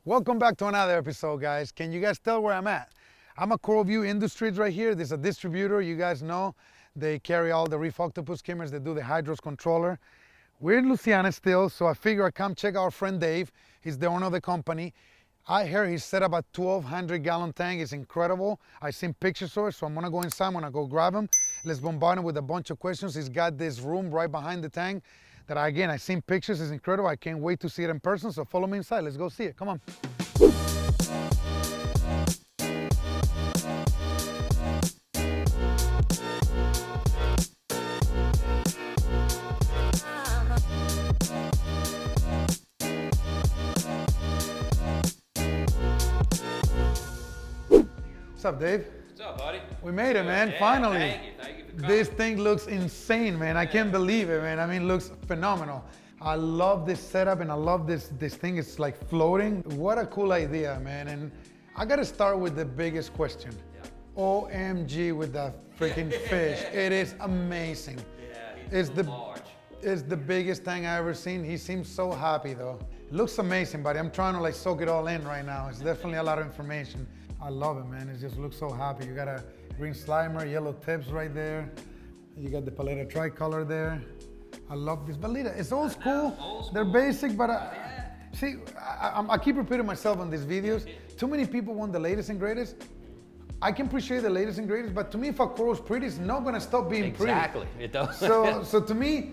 Welcome back to another episode, guys. Can you guys tell where I'm at? I'm at CoralVue Industries right here. This is a distributor. You guys know they carry all the Reef octopus skimmers. They do the hydros controller. We're in Louisiana still, so I figure I come check our friend Dave. He's the owner of the company. I hear he set up a 1,200-gallon tank. It's incredible. I seen pictures of it, so I'm gonna go inside. I'm gonna go grab him. Let's bombard him with a bunch of questions. He's got this room right behind the tank that I seen pictures. It's incredible. I can't wait to see it in person, so follow me inside. Let's go see it. Come on. What's up, Dave? What's up, buddy? We made it, man. Yeah, Finally. Thank you for coming. This thing looks insane, man. I can't believe it, man. I mean, it looks phenomenal. I love this setup and I love this thing. It's like floating. What a cool idea, man. And I gotta start with the biggest question. Yeah. OMG with that freaking fish. It is amazing. Yeah, It's the large. It's the biggest thing I ever seen. He seems so happy though. Looks amazing, buddy. I'm trying to like soak it all in right now. It's definitely a lot of information. I love it, man. It just looks so happy. You got a green slimer, yellow tips right there. You got the paleta tricolor there. I love this paleta. It's old school. They're basic, but see, I keep repeating myself on these videos. Too many people want the latest and greatest. I can appreciate the latest and greatest, but to me, if a coral's pretty, it's not gonna stop being pretty. Exactly, it does. So to me,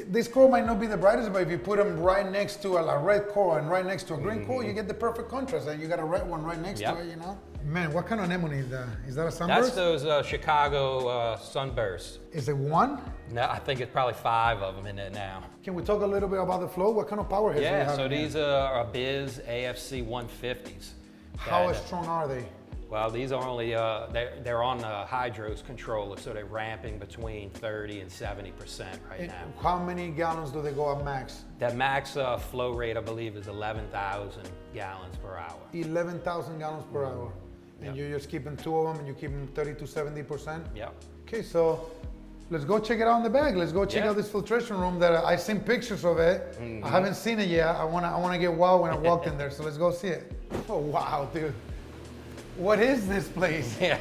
this coral might not be the brightest, but if you put them right next to a red coral and right next to a green coral, you get the perfect contrast. And you got a red one right next to it, you know? Man, what kind of anemone is that? Is that a sunburst? That's those Chicago sunbursts. Is it one? No, I think it's probably 5 of them in there now. Can we talk a little bit about the flow? What kind of power heads do you Yeah, have so in here? these are Biz AFC 150s. How that, strong are they? Well, these are only, they're on the hydros controller, so they're ramping between 30 and 70% right And now. how many gallons do they go at max? That max flow rate, I believe, is 11,000 gallons per hour. 11,000 gallons per hour. And Yep. you're just keeping 2 of them and you keep them 30 to 70%? Yep. Okay, so let's go check it out in the bag. Let's go check out this filtration room that I've seen pictures of it. I haven't seen it yet. I wanna get wild when I walked in there, so let's go see it. Oh, wow, dude. What is this place? Yeah.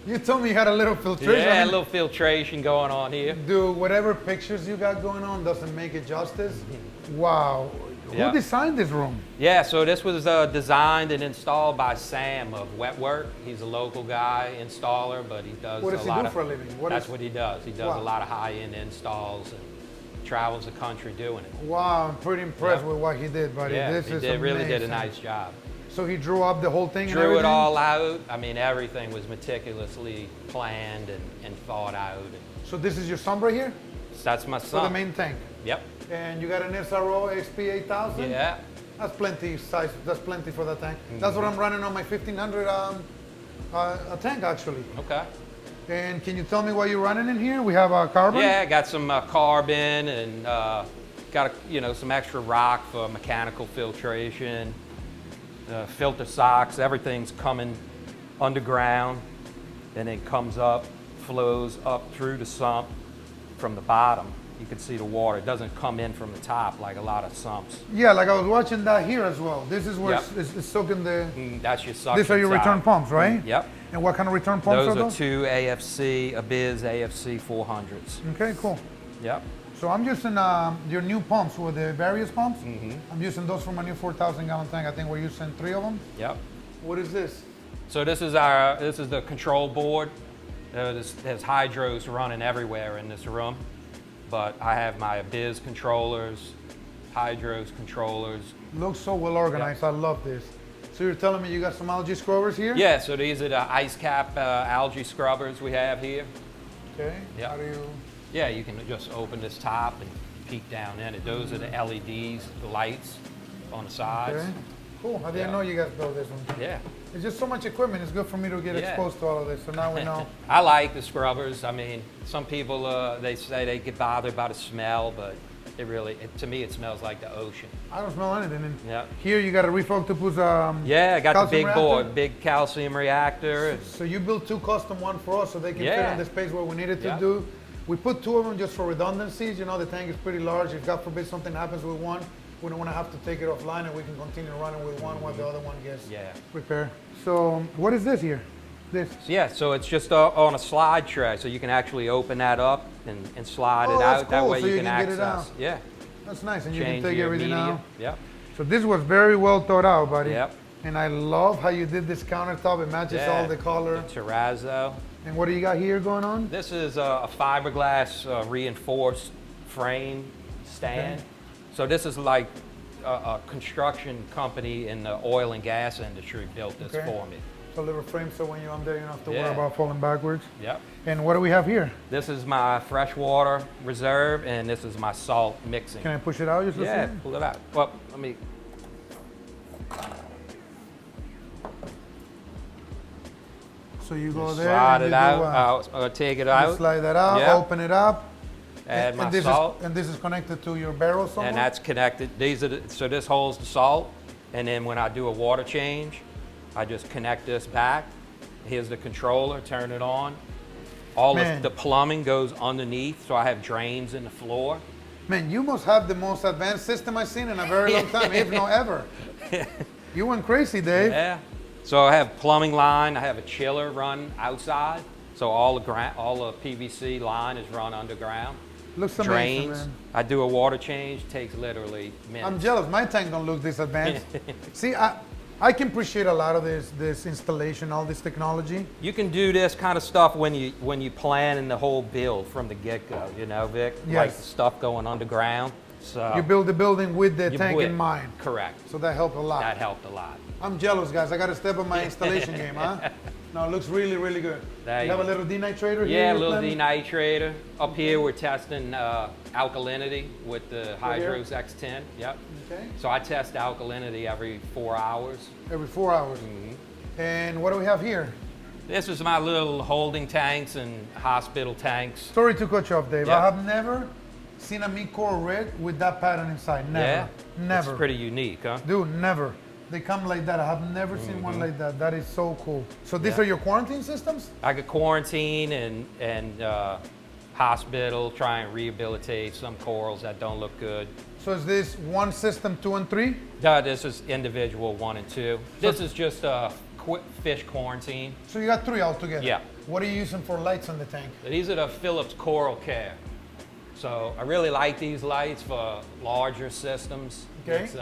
You told me you had a little filtration. Yeah, I a mean, little filtration going on here. dude, whatever pictures you got going on doesn't make it justice. Wow. Yeah. Who designed this room? Yeah, so this was designed and installed by Sam of Wetwork. He's a local guy, installer, but he does What does he do for a living? That's what he does. He does Wow. a lot of high-end installs and travels the country doing it. Wow, I'm pretty impressed with what he did, buddy. Yeah, This he is really did a amazing. nice job. So he drew up the whole thing and Drew everything? it all out. I mean, everything was meticulously planned and thought out. So this is your sump right here? So that's my For the son. main tank? Yep. And you got an SRO XP 8000? Yeah. That's plenty size. That's plenty for that tank. That's what I'm running on my 1500 a tank actually. Okay. And can you tell me what you're running in here? We have a carbon. Yeah, got some carbon and got some extra rock for mechanical filtration. Filter socks. Everything's coming underground, and then comes up, flows up through the sump from the bottom. You can see the water. It doesn't come in from the top like a lot of sumps. Yeah, like I was watching that here as well. This is where Yep. it's soaking the. That's your suction. These are your side. return pumps, right? Yep. And what kind of return pumps Those are are those? 2 AFC, Biz AFC 400s. Okay, cool. Yep. So I'm using your new pumps with the various pumps. I'm using those from my new 4,000 gallon tank. I think we're using 3 of them. Yep. What is this? So this is the control board. There's hydros running everywhere in this room, but I have my Biz controllers, hydros controllers. Looks so well organized. I love this. So you're telling me you got some algae scrubbers here? Yeah, so these are the ice cap algae scrubbers we have here. Okay. Yeah. How do you? Yeah, you can just open this top and peek down in it. Those are the LEDs, the lights on the sides. Okay. Cool. I didn't know you guys built this one. Yeah. It's just so much equipment. It's good for me to get Yeah. exposed to all of this. So now we know. I like the scrubbers. I mean, some people, they say they get bothered by the smell, but to me, it smells like the ocean. I don't smell anything. And Yeah. here you got a Reef octopus. Yeah, I got the calcium big reactor? board, big calcium reactor. So you built 2 custom ones for us so they can fit Yeah. in the space where we needed to Yeah. do. We put 2 of them just for redundancies. You know, the tank is pretty large. If God forbid something happens with one, We don't want to have to take it offline, and we can continue running with one while the other one gets Yeah. repaired. So what is this here? This. Yeah, so it's just on a slide tray, so you can actually open that up and slide it that's out. That cool, way so you you can can get it access. out. Yeah. That's nice, and you Change can take your everything media. out. Yep. So this was very well thought out, buddy. Yep. And I love how you did this countertop. It matches Yeah. all the color. The terrazzo. And what do you got here going on? This is a fiberglass reinforced frame stand. Okay. So this is like a construction company in the oil and gas industry built this Okay. for me. So a little frame, so when you're on there, you don't have to worry Yeah. about falling backwards. Yep. And what do we have here? This is my freshwater reserve, and this is my salt mixing. Can I push it out just a Yeah, second? pull it out. Well, let me. So you go there, Slide and it you out. I'll take it you out. slide that out, Yeah. open it up. Add and my this salt. and this is connected to your barrel somewhere? And that's connected. So this holds the salt, and then when I do a water change, I just connect this back. Here's the controller, turn it on. All Man. of the plumbing goes underneath, so I have drains in the floor. Man, you must have the most advanced system I've seen in a very long time, if not ever. You went crazy, Dave. Yeah. So I have plumbing line. I have a chiller run outside, so all the PVC line is run underground. Looks amazing, Drains. man. I do a water change. Takes literally minutes. I'm jealous. My tank don't look this advanced. See, I can appreciate a lot of this installation, all this technology. You can do this kind of stuff when you plan in the whole build from the get-go, you know, Vic? Yes. Like the stuff going underground. So You build the building with the you tank would- in mind. Correct. So that helped a lot. That helped a lot. I'm jealous, guys. I got to step up my installation game, huh? No, it looks really, really good. There You you have a go. little denitrator here? Yeah, a you're little planning? denitrator. Up here we're testing alkalinity with the Right here? Hydros X10. Yep. Okay. So I test alkalinity every 4 hours. Every 4 hours. Mm-hmm. And what do we have here? This is my little holding tanks and hospital tanks. Sorry to cut you off, Dave. Yeah. I have never seen a meat coral rig with that pattern inside. Never. Yeah? Never. It's pretty unique, huh? Dude, never. They come like that. I have never seen one like that. That is so cool. So these Mm-hmm. Yeah. are your quarantine systems? I could quarantine and hospital, try and rehabilitate some corals that don't look good. So is this one system, 2 and 3? No, this is individual 1 and 2. This is just a quick fish quarantine. So you got 3 altogether? Yeah. What are you using for lights on the tank? These are the Philips Coral Care. So I really like these lights for larger systems. Okay. It's,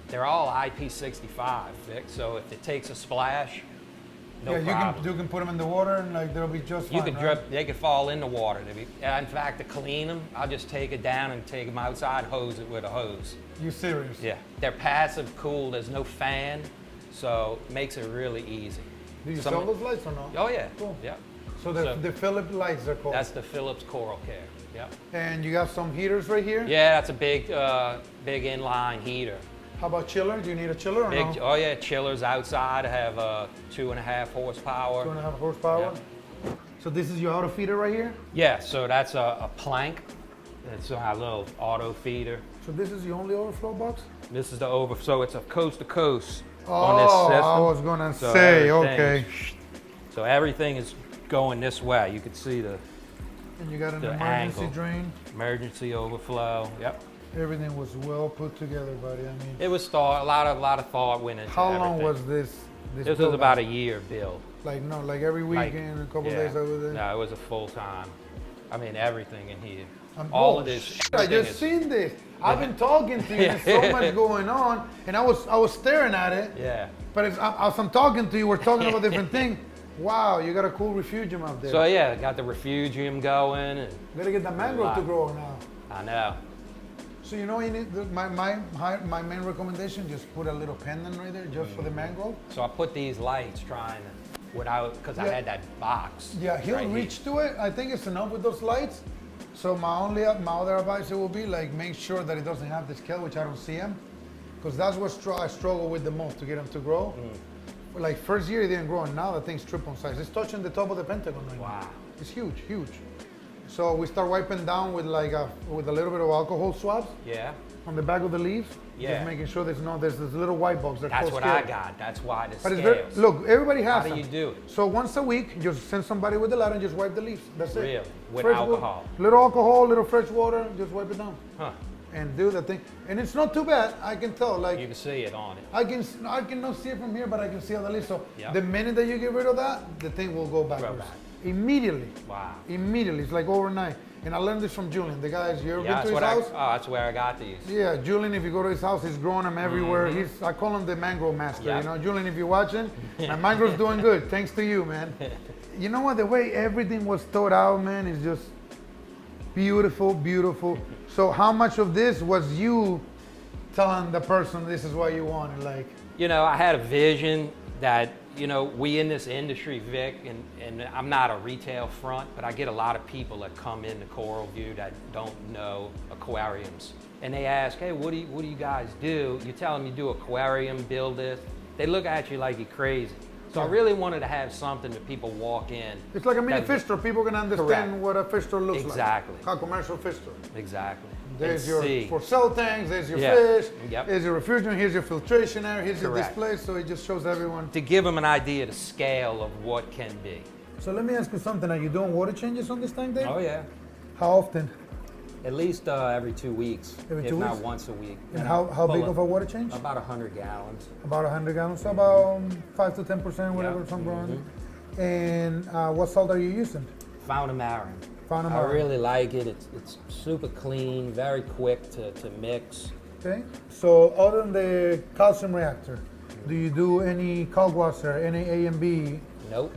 they're all IP65, Vic, so if it takes a splash, no yeah, problem. you can put them in the water and like they'll be just fine. You could right? drip, they could fall in the water. In fact, to clean them, I'll just take it down and take them outside, hose it with a hose. You serious? Yeah, they're passive cool, there's no fan, so it makes it really easy. Do you Some- sell those lights or no? Oh yeah, Cool. yeah. So the Philips lights are called. That's the Philips Coral Care, yeah. And you got some heaters right here? Yeah, that's a big inline heater. How about chiller? Do you need a chiller or Big, no? oh yeah, chillers outside. I have 2.5 horsepower. 2.5 horsepower? So this is your auto feeder right here? Yeah, so that's a plank. It's a little auto feeder. So this is the only overflow box? This is the so it's a coast to coast on this Oh, system. I was gonna So say, everything okay. is- So everything is going this way. You can see the And you got an the emergency angle. drain. emergency overflow. Yep. Everything was well put together, buddy. I mean, It was thought, a lot of thought went into how everything. long was this? This was build about up? a year build. Like no, like every Like, weekend, a couple yeah. days over there. No, it was a full time. I mean, everything in here. I'm- All oh, of this. shit, I everything just is- seen this. I've been talking to you. There's so much going on, and I was staring at it. Yeah. But as I'm talking to you, we're talking about different things. Wow, you got a cool refugium out there. So yeah, I got the refugium going, and Gotta get the mangrove to lot. grow now. I know. So you know, you need my main recommendation: just put a little pendant right there, just for the mangrove. So I put these lights trying to, because I Yeah. had that box. Yeah, he'll right here. reach to it. I think it's enough with those lights. So my other advice will be like make sure that it doesn't have the scale, which I don't see him, because that's what I struggle with the most to get him to grow. Like first year it didn't grow, and now the thing's triple in size. It's touching the top of the pentagon right now. Wow. It's huge, huge. So we start wiping down with with a little bit of alcohol swabs Yeah. on the back of the leaves. Yeah. Just making sure there's this little white box. They're That's called what scales. I got. That's why the But it's scales. very, look, everybody has How do them. you do it? So once a week, just send somebody with the ladder and just wipe the leaves. That's it. Really? With Fresh alcohol? Little alcohol, little fresh water, just wipe it down. Huh. and do the thing. And it's not too bad. I can tell. Like You can see it on it. I can not see it from here, but I can see on the leaf. So Yep. the minute that you get rid of that, the thing will go backwards. back. Immediately. Wow. Immediately. It's like overnight. And I learned this from Julian. The guy is, you ever Yeah, been to that's his what house? that's where I got these. Yeah, Julian, if you go to his house, he's growing them everywhere. I call him the mangrove master. Yeah. You know, Julian, if you're watching, my mangrove's doing good. Thanks to you, man. You know what? The way everything was thought out, man, is just beautiful, beautiful. So how much of this was you telling the person this is what you wanted? Like, You know, I had a vision that, you know, we in this industry, Vic, and I'm not a retail front, but I get a lot of people that come into CoralVue that don't know aquariums. And they ask, hey, what do you guys do? You tell them you do aquarium, build this. They look at you like you're crazy. So I really wanted to have something that people walk in. it's like a mini that- fish store. People can understand Correct. what a fish store looks Exactly. like. A commercial fish store. Exactly. There's And your see. for sell tanks, there's your Yeah. fish, Yep. there's your refugium, here's your filtration area, here's your Correct. display, so it just shows everyone. To give them an idea of the scale of what can be. So let me ask you something, are you doing water changes on this tank, Dave? Oh yeah. How often? At least every 2 weeks. Every if 2 not weeks? once a week. And how big of a water change? About 100 gallons. About 100 gallons, so about 5 to 10%, whatever, Yep. some around. And what salt are you using? Found a marin. Found a I marin. really like it. It's super clean, very quick to mix. Okay. So other than the calcium reactor, do you do any Kalkwasser, any A and B? Nope,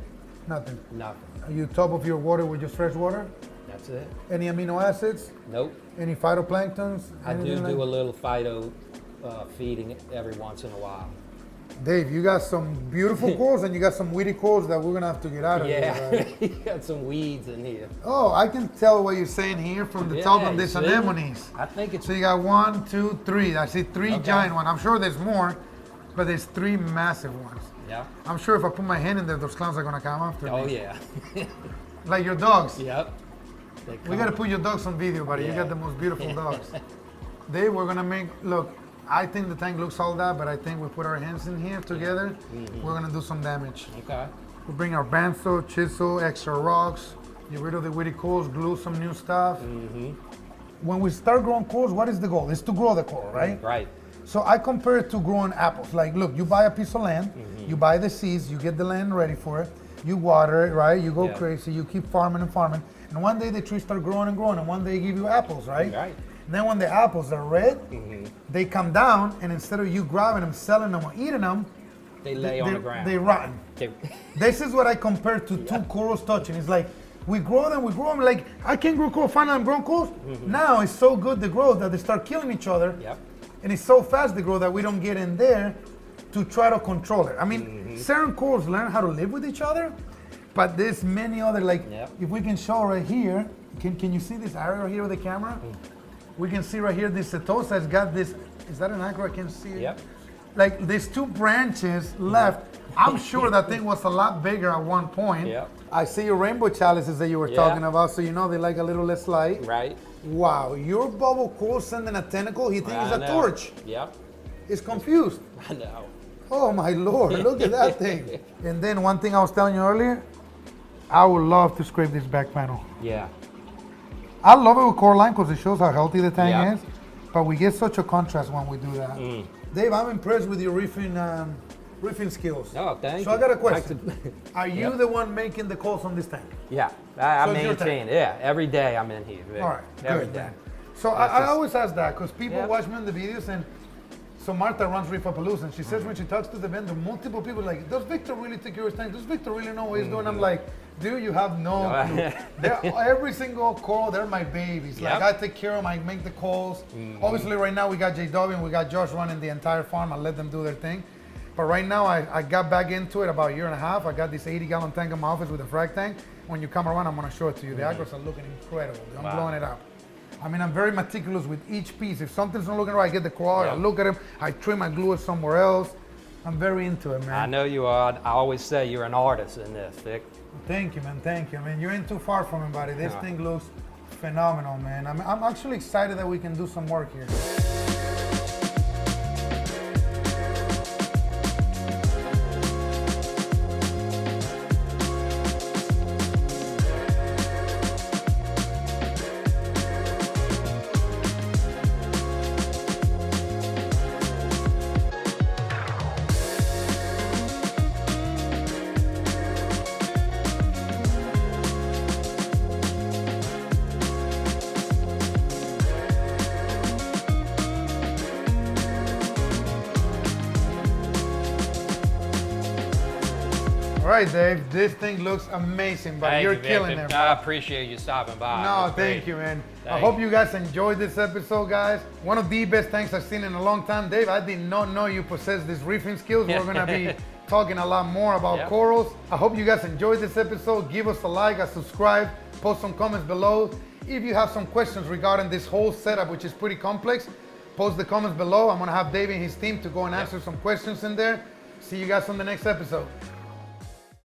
Nothing. nothing. Are you top of your water with just fresh water? That's it. Any amino acids? Nope. Any phytoplanktons? I do Anything do a like- little phyto feeding every once in a while. Dave, you got some beautiful corals and you got some weedy corals that we're gonna have to get out of Yeah, here. Right? you got some weeds in here. Oh, I can tell what you're saying here from the Yeah, top of you this see? anemones. I think it's So you got 1, 2, 3. I see 3 Okay. giant ones. I'm sure there's more, but there's 3 massive ones. yeah. I'm sure if I put my hand in there, those clowns are gonna come after Oh me. yeah. Like your dogs. Yep. They We come- gotta put your dogs on video, buddy. You Yeah. got the most beautiful dogs. Dave, we're gonna make, look, I think the tank looks all that, but I think we put our hands in here together, we're gonna do some damage. Okay. We bring our bandsaw, chisel, extra rocks, get rid of the weedy corals, glue some new stuff. When we start growing corals, what is the goal? It's to grow the coral, right? Right. So I compare it to growing apples. Like, look, you buy a piece of land, you buy the seeds, you get the land ready for it, you water it, right? You go Yeah. crazy, you keep farming and farming, and one day the trees start growing and growing, and one day they give you apples, right? Right. Then when the apples are red, they come down, and instead of you grabbing them, selling them, or eating them, They lay on the ground. they rotten. They- This is what I compare to two corals touching. It's like we grow them. Like I can grow coral. Finally, I'm growing corals. Now it's so good the growth that they start killing each other. Yep. And it's so fast the growth that we don't get in there to try to control it. I mean, certain corals learn how to live with each other, but there's many other. Like Yep. if we can show right here, can you see this area right here with the camera? We can see right here this setosa has got this. Is that an acro? I can see it. Yep. Like there's 2 branches left. I'm sure that thing was a lot bigger at one point. Yep. I see your rainbow chalices that you were Yeah. talking about, so you know they like a little less light. Right. Wow, your bubble coral sending a tentacle, he thinks I it's a know. torch. Yep. He's confused. I know. Oh my lord, look at that thing. And then one thing I was telling you earlier, I would love to scrape this back panel. Yeah. I love it with Coraline because it shows how healthy the tank Yeah. is, but we get such a contrast when we do that. Dave, I'm impressed with your reefing skills. Oh, thank So you. I got a Like question. to- Are you the one making the calls on this tank? Yeah, I So it's your maintain. tank. Yeah, every day I'm in here. Vic. All right, Every good, day. man. So That's I just- always ask that because people Yeah. watch me on the videos, and so Martha runs Reefapalooza, and she says when she talks to the vendor, multiple people are like, does Victor really take care of his tank? Does Victor really know what he's doing? I'm like, dude, you have no clue. Every single coral, they're my babies. Like Yep. I take care of them, I make the calls. Obviously right now we got JW and we got Josh running the entire farm. I let them do their thing. But right now I got back into it about a year and a half. I got this 80-gallon tank in my office with a frag tank. When you come around, I'm gonna show it to you. The agros are looking incredible. I'm Wow. blowing it up. I mean, I'm very meticulous with each piece. If something's not looking right, I get the coral, I Yeah. look at them, I trim, I glue it somewhere else. I'm very into it, man. I know you are. I always say you're an artist in this, Vic. Thank you, man. Thank you. I mean, you ain't too far from it, buddy. This No. thing looks phenomenal, man. I'm actually excited that we can do some work here. right, Dave. This thing looks amazing, but Thank you're you, killing Victor. it. I appreciate you stopping by. No, That's thank great. you, man. I Thank hope you. you guys enjoyed this episode, guys. One of the best things I've seen in a long time. Dave, I did not know you possess these reefing skills. We're going to be talking a lot more about Yep. corals. I hope you guys enjoyed this episode. Give us a like, a subscribe, post some comments below. If you have some questions regarding this whole setup, which is pretty complex, post the comments below. I'm going to have Dave and his team to go and answer some questions in there. See you guys on the next episode.